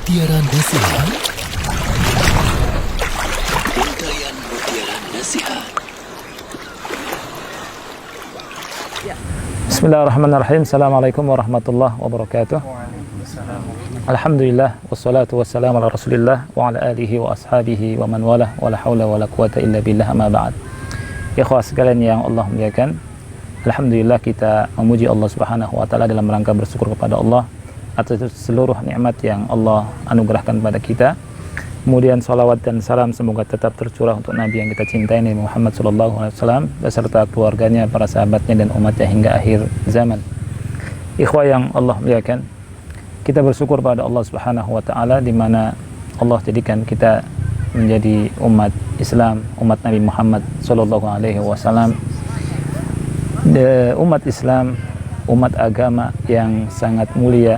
Mutiara Nasihat. Untayan Mutiara Nasihat. Bismillahirrahmanirrahim. Assalamualaikum warahmatullahi wabarakatuh. Alhamdulillah wassalatu wassalamu ala Rasulillah wa ala alihi wa ashabihi wa man walah wa la haula wa la quwata illa billah, amma ba'd. Ikhwah sekalian yang Allah muliakan, alhamdulillah kita memuji Allah Subhanahu wa taala dalam rangka bersyukur kepada Allah atas seluruh nikmat yang Allah anugerahkan kepada kita. Kemudian salawat dan salam semoga tetap tercurah untuk Nabi yang kita cintai, Nabi Muhammad SAW, beserta keluarganya, para sahabatnya, dan umatnya hingga akhir zaman. Ikhwah yang Allah muliakan, kita bersyukur pada Allah Subhanahu wa taala di mana Allah jadikan kita menjadi umat Islam, umat Nabi Muhammad SAW. Umat Islam, umat agama yang sangat mulia,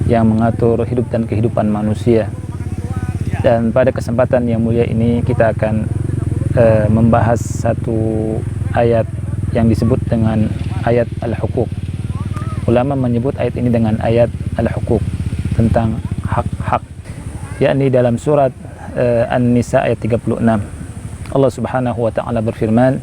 yang mengatur hidup dan kehidupan manusia. Dan pada kesempatan yang mulia ini kita akan membahas satu ayat yang disebut dengan ayat Al-Huquq. Ulama menyebut ayat ini dengan ayat Al-Huquq, tentang hak-hak, yakni dalam surat An-Nisa ayat 36. Allah Subhanahu wa taala berfirman,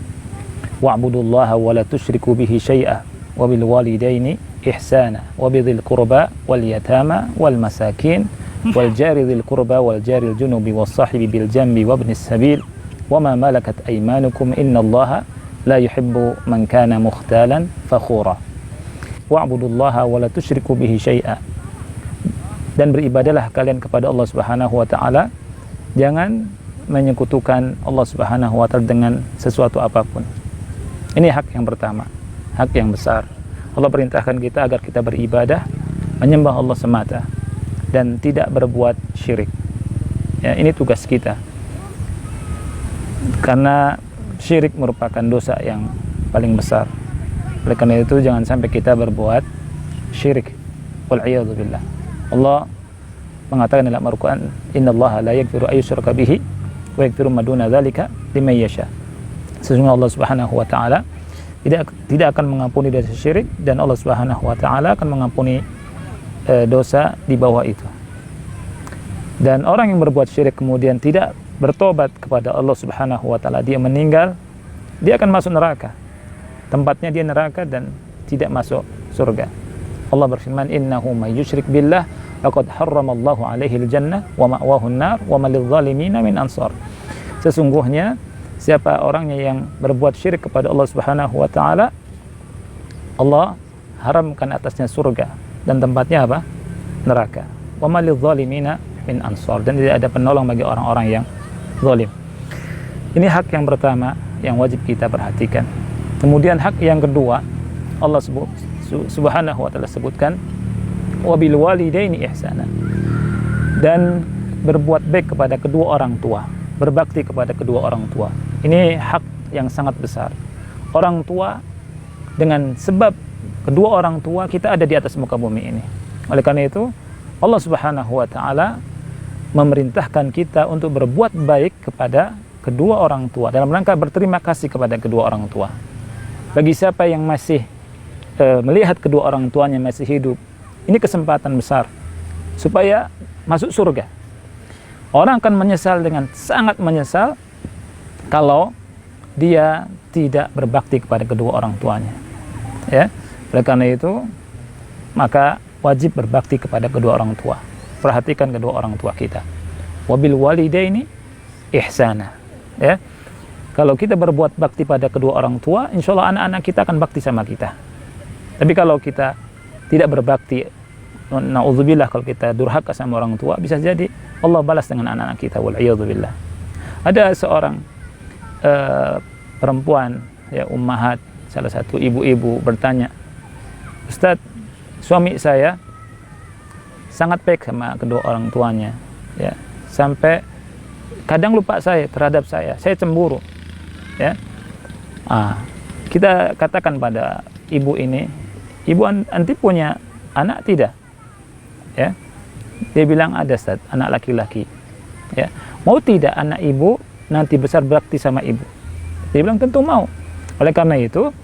wa'budullaha wa la tusyriku bihi syai'a wa bil walidaini ihsana wa bidzil qurba wal yatama wal masakin wal jari dzil qurba wal jari al junubi was sahibi bil jambi wa ibnis sabil wa ma malakat aymanukum innallaha la yuhibbu man kana mukhtalan fakhura. Wa'budullaha wa la tusyriku bihi syai'a, dan beribadalah kalian kepada Allah Subhanahu wa taala, jangan menyekutukan Allah Subhanahu wa taala dengan sesuatu apapun. Ini hak yang pertama, hak yang besar. Allah perintahkan kita agar kita beribadah, menyembah Allah semata dan tidak berbuat syirik. Ya, ini tugas kita. Karena syirik merupakan dosa yang paling besar. Oleh karena itu jangan sampai kita berbuat syirik. Wal'iyadzubillah. Allah mengatakan dalam Al-Quran, innallaha la yaghfiru ayyushraka bihi wa yaghfiru ma duna dzalika liman yasha. Sesungguhnya Allah Subhanahu wa taala tidak akan mengampuni dosa syirik, dan Allah Subhanahu wa taala akan mengampuni dosa di bawah itu. Dan orang yang berbuat syirik kemudian tidak bertobat kepada Allah Subhanahu wa taala, dia meninggal, dia akan masuk neraka. Tempatnya dia neraka dan tidak masuk surga. Allah berfirman, innahu may yusyrik billah faqad harramallahu alaihi al-jannah wa ma'wahu an-nar wa ma lidh-dhalimina min ansar. Sesungguhnya siapa orangnya yang berbuat syirik kepada Allah Subhanahu wa taala, Allah haramkan atasnya surga dan tempatnya apa? Neraka. Wa ma lidh-dhalimina min ansar, dan tidak ada penolong bagi orang-orang yang zalim. Ini hak yang pertama yang wajib kita perhatikan. Kemudian hak yang kedua, Allah Subhanahu wa taala sebutkan wabil walidaini ihsana, dan berbuat baik kepada kedua orang tua, berbakti kepada kedua orang tua. Ini hak yang sangat besar. Orang tua, dengan sebab kedua orang tua kita ada di atas muka bumi ini. Oleh karena itu Allah Subhanahu wa taala memerintahkan kita untuk berbuat baik kepada kedua orang tua dalam rangka berterima kasih kepada kedua orang tua. Bagi siapa yang masih melihat kedua orang tuanya masih hidup, ini kesempatan besar supaya masuk surga. Orang akan menyesal, dengan sangat menyesal, kalau dia tidak berbakti kepada kedua orang tuanya. Ya, oleh karena itu maka wajib berbakti kepada kedua orang tua. Perhatikan kedua orang tua kita. Wabil walidaini ihsana. Ya. Kalau kita berbuat bakti pada kedua orang tua, insya Allah anak-anak kita akan bakti sama kita. Tapi kalau kita tidak berbakti, na'udzubillah, kalau kita durhaka sama orang tua, bisa jadi Allah balas dengan anak-anak kita. Wal'iyadzubillah. Ada seorang perempuan, ya, ummahat, salah satu ibu-ibu bertanya, Ustadz, suami saya sangat baik sama kedua orang tuanya, ya, sampai kadang lupa saya terhadap saya cemburu. Ya, kita katakan pada ibu ini, ibu anti punya anak tidak? Ya, dia bilang ada, Ustaz, anak laki-laki. Ya, mau tidak anak ibu nanti besar berbakti sama ibu? Dia bilang tentu mau. Oleh karena itu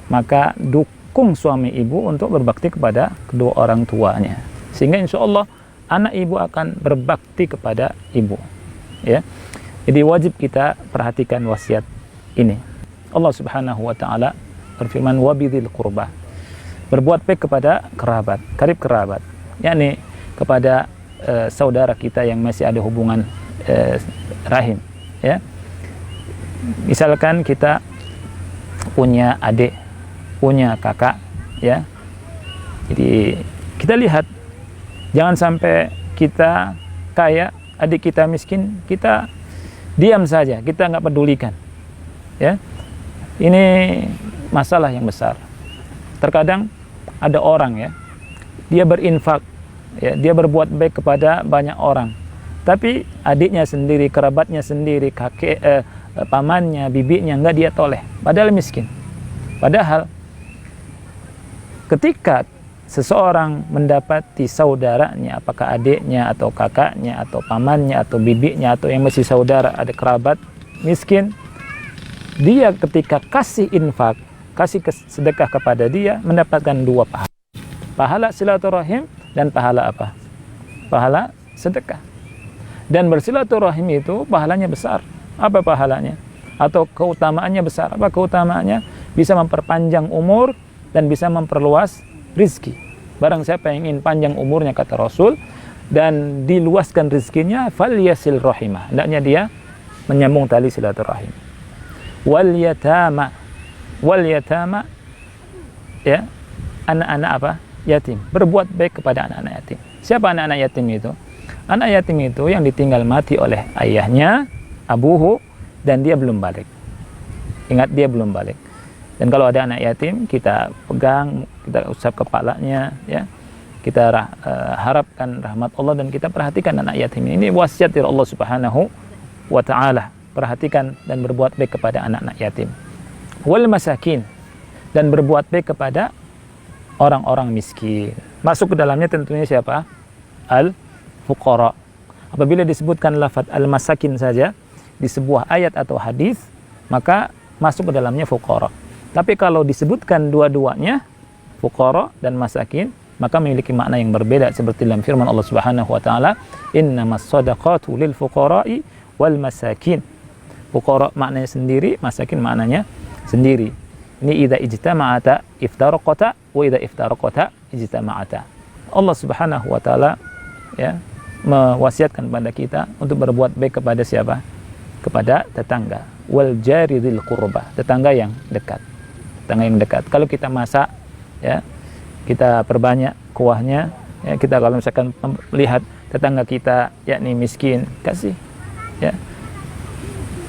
maka dukung suami ibu untuk berbakti kepada kedua orang tuanya, sehingga insya Allah anak ibu akan berbakti kepada ibu. Ya. Jadi wajib kita perhatikan wasiat ini. Allah Subhanahu wa taala berfirman wabidzil qurbah. Berbuat baik kepada kerabat, karib kerabat. Yakni kepada saudara kita yang masih ada hubungan rahim, ya. Misalkan kita punya adik, punya kakak, ya. Jadi kita lihat, jangan sampai kita kaya, adik kita miskin, kita diam saja, kita nggak pedulikan, ya. Ini masalah yang besar. Terkadang ada orang, ya, dia berinfak, ya, dia berbuat baik kepada banyak orang, tapi adiknya sendiri, kerabatnya sendiri, kakek, pamannya, bibinya nggak dia toleh, padahal miskin. Padahal ketika seseorang mendapati saudaranya, apakah adiknya atau kakaknya atau pamannya atau bibinya atau yang masih saudara, ada kerabat miskin, dia ketika kasih infak, kasih sedekah kepada dia, mendapatkan dua pahala. Pahala silaturahim dan pahala apa? Pahala sedekah. Dan bersilaturahim itu pahalanya besar. Apa pahalanya? Atau keutamaannya besar. Apa keutamaannya? Bisa memperpanjang umur dan bisa memperluas rizki. Barang siapa yang ingin panjang umurnya, kata Rasul, dan diluaskan rizkinya, falyasil rahimah. Hendaknya dia menyambung tali silaturahim. Wal yatama, ya, anak-anak apa? Yatim. Berbuat baik kepada anak-anak yatim. Siapa anak-anak yatim itu? Anak yatim itu yang ditinggal mati oleh ayahnya, abuhu, dan dia belum balik. Ingat, dia belum balik. Dan kalau ada anak yatim, kita pegang, kita usap kepalanya, ya. Kita harapkan rahmat Allah dan kita perhatikan anak yatim ini. Ini wasiat dari Allah Subhanahu wa taala. Perhatikan dan berbuat baik kepada anak-anak yatim. Wal masakin, dan berbuat baik kepada orang-orang miskin. Masuk ke dalamnya tentunya siapa? Al-fuqara. Apabila disebutkan lafaz al-masakin saja di sebuah ayat atau hadis, maka masuk ke dalamnya fuqara. Tapi kalau disebutkan dua-duanya, fuqara dan masakin, maka memiliki makna yang berbeda, seperti dalam firman Allah Subhanahu wa taala, innamas shadaqatu lil fuqara'i wal masakin. Fuqara maknanya sendiri, masakin maknanya sendiri. Ini idza ijtama'ata iftaraqata wa idza iftaraqata ijtama'ata. Allah Subhanahu wa taala, ya, mewasiatkan kepada kita untuk berbuat baik kepada siapa? Kepada tetangga. Wal jari dzil qurba, tetangga yang dekat. Tetangga yang dekat. Kalau kita masak, ya, kita perbanyak kuahnya, ya, kita kalau misalkan melihat tetangga kita yakni miskin, kasih, ya.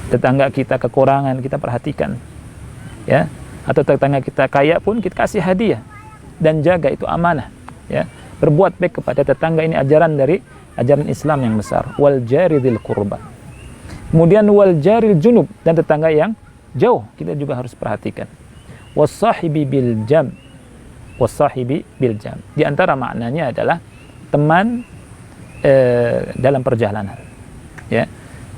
Tetangga kita kekurangan, kita perhatikan, ya. Atau tetangga kita kaya pun kita kasih hadiah dan jaga, itu amanah, ya. Berbuat baik kepada tetangga, ini ajaran dari ajaran Islam yang besar. Wal jari dzil qurba. Kemudian wal jaril junub, dan tetangga yang jauh kita juga harus perhatikan. Wassahibi bil jam. Wassahibi bil jam. Di antara maknanya adalah teman dalam perjalanan, ya.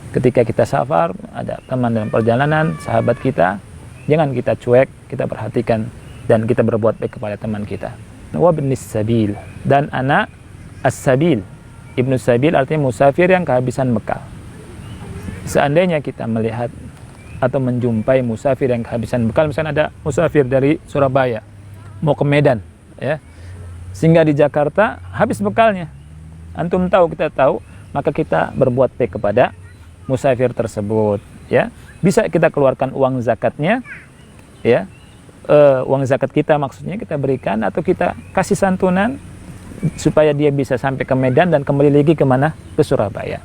Ketika kita safar, ada teman dalam perjalanan, sahabat kita, jangan kita cuek, kita perhatikan dan kita berbuat baik kepada teman kita. Wabnis sabil, dan anak as-sabil. Ibnu sabil artinya musafir yang kehabisan bekal. Seandainya kita melihat atau menjumpai musafir yang kehabisan bekal, misalnya ada musafir dari Surabaya mau ke Medan, ya, sehingga di Jakarta habis bekalnya, antum tahu, kita tahu, maka kita berbuat baik kepada musafir tersebut, ya. Bisa kita keluarkan uang zakatnya, ya, uang zakat kita maksudnya kita berikan, atau kita kasih santunan supaya dia bisa sampai ke Medan dan kembali lagi kemana? Ke Surabaya.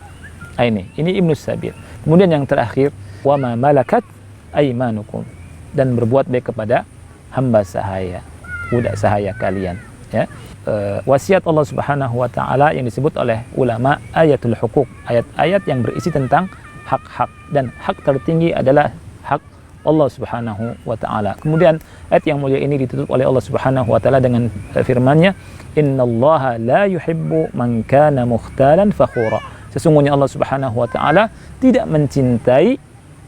Nah, ini Ibnu Sabil. Kemudian yang terakhir, wa ma malakat aymanukum, dan berbuat baik kepada hamba sahaya, budak sahaya kalian, ya. Wasiat Allah Subhanahu wa taala yang disebut oleh ulama ayatul hukuk, ayat-ayat yang berisi tentang hak-hak, dan hak tertinggi adalah hak Allah Subhanahu wa taala. Kemudian ayat yang mulia ini ditutup oleh Allah Subhanahu wa taala dengan firman-Nya, innallaha la yuhibbu man kana mukhtalan fakhura. Sesungguhnya Allah Subhanahu wa taala tidak mencintai,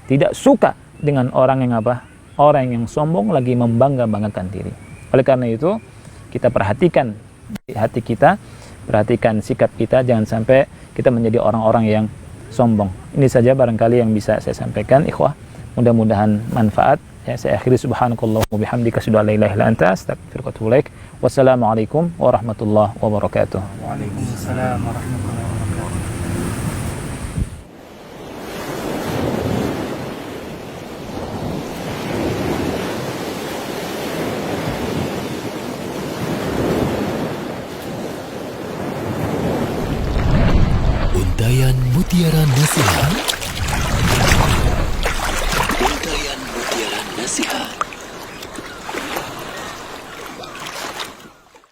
tidak suka dengan orang yang apa? Orang yang sombong lagi membangga-banggakan diri. Oleh karena itu, kita perhatikan di hati kita, perhatikan sikap kita, jangan sampai kita menjadi orang-orang yang sombong. Ini saja barangkali yang bisa saya sampaikan, ikhwah. Mudah-mudahan manfaat. Ya, saya akhiri subhanakallahumma wa bihamdika asyhadu an la ilaha illa anta astaghfiruka wa atubu ilaik. Wassalamualaikum warahmatullahi wabarakatuh. Waalaikumsalam warahmatullahi wabarakatuh. Untayan Mutiara Nasihat.